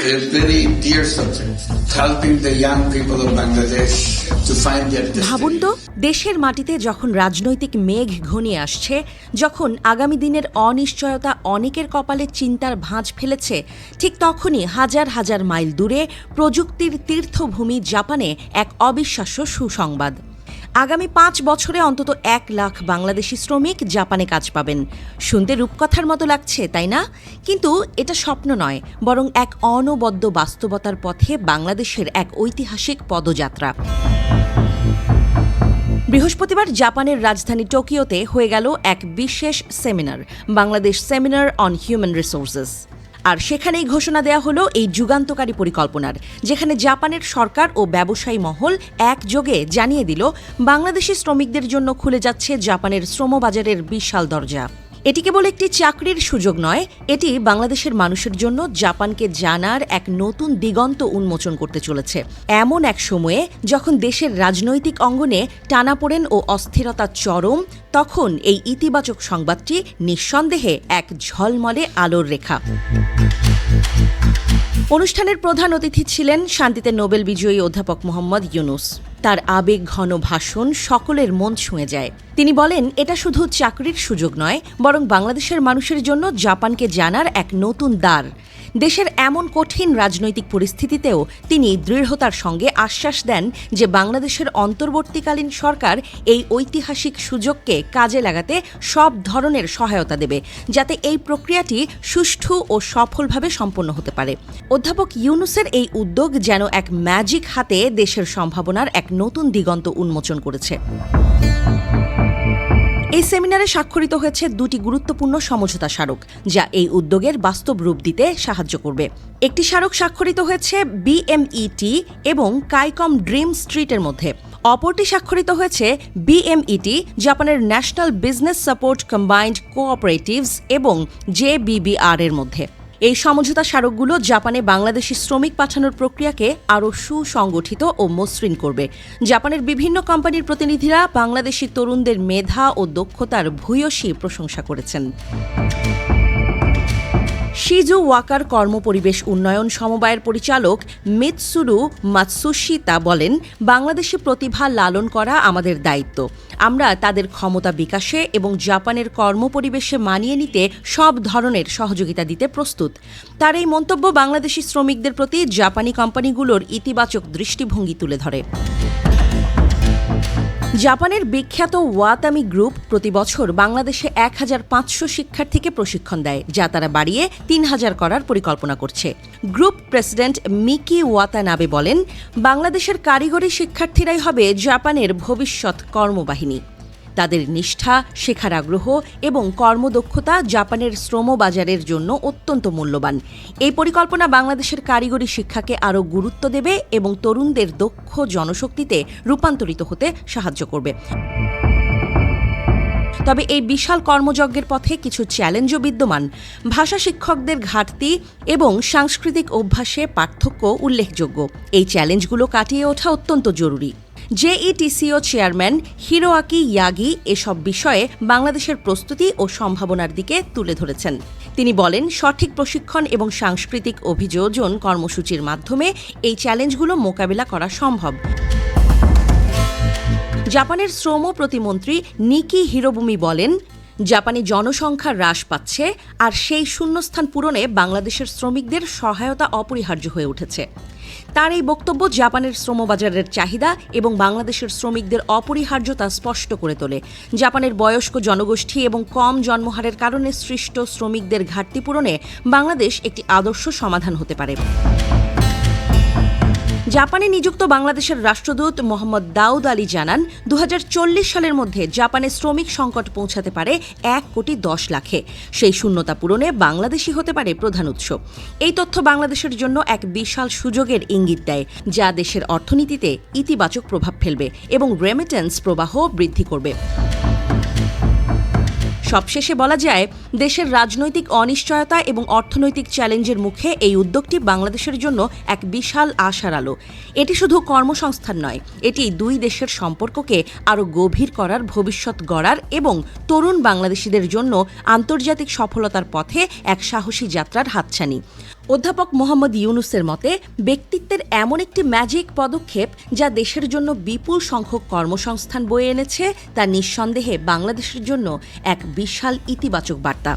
a very dear subject, helping the young people of Bangladesh to find their destiny. ভাবুন তো, দেশের মাটিতে যখন রাজনৈতিক মেঘ ঘনিয়ে আসছে, যখন আগামী দিনের অনিশ্চয়তা অনেকের কপালে চিন্তার ভাঁজ ফেলেছে, ঠিক তখনই হাজার হাজার মাইল দূরে প্রযুক্তির তীর্থভূমি জাপানে এক অবিশ্বাস্য সুসংবাদ। আগামী 5 বছরে অন্তত 1 লাখ বাংলাদেশি শ্রমিক জাপানে কাজ পাবেন। শুনতে রূপকথার মতো লাগছে, তাই না? কিন্তু এটা স্বপ্ন নয়, বরং এক অনবদ্য বাস্তবতার পথে বাংলাদেশের এক ঐতিহাসিক পদযাত্রা। বৃহস্পতিবার জাপানের রাজধানী টোকিওতে হয়ে গেল এক বিশেষ seminar, Bangladesh seminar on human resources. আর সেখানেই ঘোষণা দেয়া হলো এই যুগান্তকারী পরিকল্পনার, যেখানে জাপানের সরকার ও ব্যবসায়ী মহল একযোগে জানিয়ে দিল বাংলাদেশি শ্রমিকদের জন্য খুলে যাচ্ছে জাপানের শ্রমবাজারের বিশাল দরজা। এটি কেবল একটি চাকরির সুযোগ নয়, এটি বাংলাদেশের মানুষের জন্য জাপানকে জানার এক নতুন দিগন্ত উন্মোচন করতে চলেছে, এমন এক সময়ে যখন দেশের রাজনৈতিক অঙ্গনে টানাপোড়েন ও অস্থিরতা চরম। তখন এই ইতিবাচক সংবাদটি নিঃসন্দেহে এক ঝলমলে আলোর রেখা। অনুষ্ঠানের প্রধান অতিথি ছিলেন শান্তিতে নোবেল বিজয়ী অধ্যাপক মোহাম্মদ ইউনুস। তার আবেগঘন ভাষণ সকলের মন ছুঁয়ে যায়। তিনি বলেন, এটা শুধু চাকরির সুযোগ নয়, বরং বাংলাদেশের মানুষের জন্য জাপানকে জানার এক নতুন দ্বার। দেশের এমন কঠিন রাজনৈতিক পরিস্থিতিতেও তিনি দৃঢ়তার সঙ্গে আশ্বাস দেন যে বাংলাদেশের অন্তর্বর্তীকালীন সরকার এই ঐতিহাসিক সুযোগকে কাজে লাগাতে সব ধরনের সহায়তা দেবে, যাতে এই প্রক্রিয়াটি সুষ্ঠু ও সফলভাবে সম্পন্ন হতে পারে। অধ্যাপক ইউনুসের এই উদ্যোগ যেন এক ম্যাজিক হাতে দেশের সম্ভাবনার এক নতুন দিগন্ত উন্মোচন করেছে। এই সেমিনারে স্বাক্ষরিত হয়েছে 2টি গুরুত্বপূর্ণ সমঝোতা স্মারক, যা এই উদ্যোগের বাস্তব রূপ দিতে সাহায্য করবে। একটি স্মারক স্বাক্ষরিত হয়েছে বিএমইটি এবং কাইকম ড্রিম স্ট্রিটের মধ্যে। অপরটি স্বাক্ষরিত হয়েছে বিএমইটি, জাপানের national business support combined cooperatives এবং জেবিবিআর এর মধ্যে। এই সমঝোতা স্মারকগুলো জাপানে বাংলাদেশি শ্রমিক পাঠানোর প্রক্রিয়াকে আরও সুসংগঠিত ও মসৃণ করবে। জাপানের বিভিন্ন কোম্পানির প্রতিনিধিরা বাংলাদেশি তরুণদের মেধা ও দক্ষতার ভূয়সী প্রশংসা করেছেন। শিজু ওয়াকার কর্মপরিবেশ উন্নয়ন সমবায়ের পরিচালক মিৎসুরু মাতসুশিতা বলেন, বাংলাদেশি প্রতিভা লালন করা আমাদের দায়িত্ব। আমরা তাদের ক্ষমতা বিকাশে এবং জাপানের কর্মপরিবেশে মানিয়ে নিতে সব ধরনের সহযোগিতা দিতে প্রস্তুত। তার এই মন্তব্য বাংলাদেশি শ্রমিকদের প্রতি জাপানি কোম্পানিগুলোর ইতিবাচক দৃষ্টিভঙ্গি তুলে ধরে। জাপানের বিখ্যাত ওয়াতামি গ্রুপ প্রতি বছর বাংলাদেশে 1500 শিক্ষার্থীকে প্রশিক্ষণ দেয়, যা তারা বাড়িয়ে 3000 করার পরিকল্পনা করছে। গ্রুপ প্রেসিডেন্ট মিকি ওয়াতানাবে বলেন, বাংলাদেশের কারিগরি শিক্ষার্থীরাই হবে জাপানের ভবিষ্যৎ কর্মবাহিনী। তাদের নিষ্ঠা, শেখার আগ্রহ এবং কর্মদক্ষতা জাপানের শ্রমবাজারের জন্য অত্যন্ত মূল্যবান। এই পরিকল্পনা বাংলাদেশের কারিগরি শিক্ষাকে আরও গুরুত্ব দেবে এবং তরুণদের দক্ষ জনশক্তিতে রূপান্তরিত হতে সাহায্য করবে। তবে এই বিশাল কর্মযজ্ঞের পথে কিছু চ্যালেঞ্জও বিদ্যমান। ভাষা শিক্ষকদের ঘাটতি এবং সাংস্কৃতিক অভ্যাসে পার্থক্য উল্লেখযোগ্য। এই চ্যালেঞ্জগুলো কাটিয়ে ওঠা অত্যন্ত জরুরি। জেইটিসিও চেয়ারম্যান হিরোয়াকি ইয়াগি এসব বিষয়ে বাংলাদেশের প্রস্তুতি ও সম্ভাবনার দিকে তুলে ধরেছেন। তিনি বলেন, সঠিক প্রশিক্ষণ এবং সাংস্কৃতিক অভিযোজন কর্মসূচির মাধ্যমে এই চ্যালেঞ্জগুলো মোকাবিলা করা সম্ভব। জাপানের শ্রম প্রতিমন্ত্রী নিকি হিরোবুমি বলেন, জাপানি জনসংখ্যা হ্রাস পাচ্ছে, আর সেই শূন্যস্থান পূরণে বাংলাদেশের শ্রমিকদের সহায়তা অপরিহার্য হয়ে উঠেছে। তার এই বক্তব্য জাপানের শ্রমবাজারের চাহিদা এবং বাংলাদেশের শ্রমিকদের অপরিহার্যতা স্পষ্ট করে তোলে। জাপানের বয়স্ক জনগোষ্ঠী এবং কম জন্মহারের কারণে সৃষ্ট শ্রমিকদের ঘাটতি পূরণে বাংলাদেশ একটি আদর্শ সমাধান হতে পারে। জাপানে নিযুক্ত বাংলাদেশের রাষ্ট্রদূত মোহাম্মদ দাউদ আলী জানান, 2040 সালের মধ্যে জাপানে শ্রমিক সংকট পৌঁছাতে পারে 1,10,00,000-এ। সেই শূন্যতা পূরণে বাংলাদেশই হতে পারে প্রধান উৎস। এই তথ্য বাংলাদেশের জন্য এক বিশাল সুযোগের ইঙ্গিত দেয়, যা দেশের অর্থনীতিতে ইতিবাচক প্রভাব ফেলবে এবং রেমিটেন্স প্রবাহ বৃদ্ধি করবে। সবশেষে বলা যায়, দেশের রাজনৈতিক অনিশ্চয়তা এবং অর্থনৈতিক চ্যালেঞ্জের মুখে এই উদ্যোগটি বাংলাদেশের জন্য এক বিশাল আশার আলো। এটি শুধু কর্মসংস্থান নয়, এটি দুই দেশের সম্পর্ককে আরও গভীর করার, ভবিষ্যৎ গড়ার এবং তরুণ বাংলাদেশিদের জন্য আন্তর্জাতিক সফলতার পথে এক সাহসী যাত্রার হাতছানি। অধ্যাপক মোহাম্মদ ইউনুসের মতে ব্যক্তিত্বের এমন একটি ম্যাজিক পদক্ষেপ যা দেশের জন্য বিপুল সংখ্যক কর্মসংস্থান বয়ে এনেছে তা নিঃসন্দেহে বাংলাদেশের জন্য এক বিশাল ইতিবাচক বার্তা।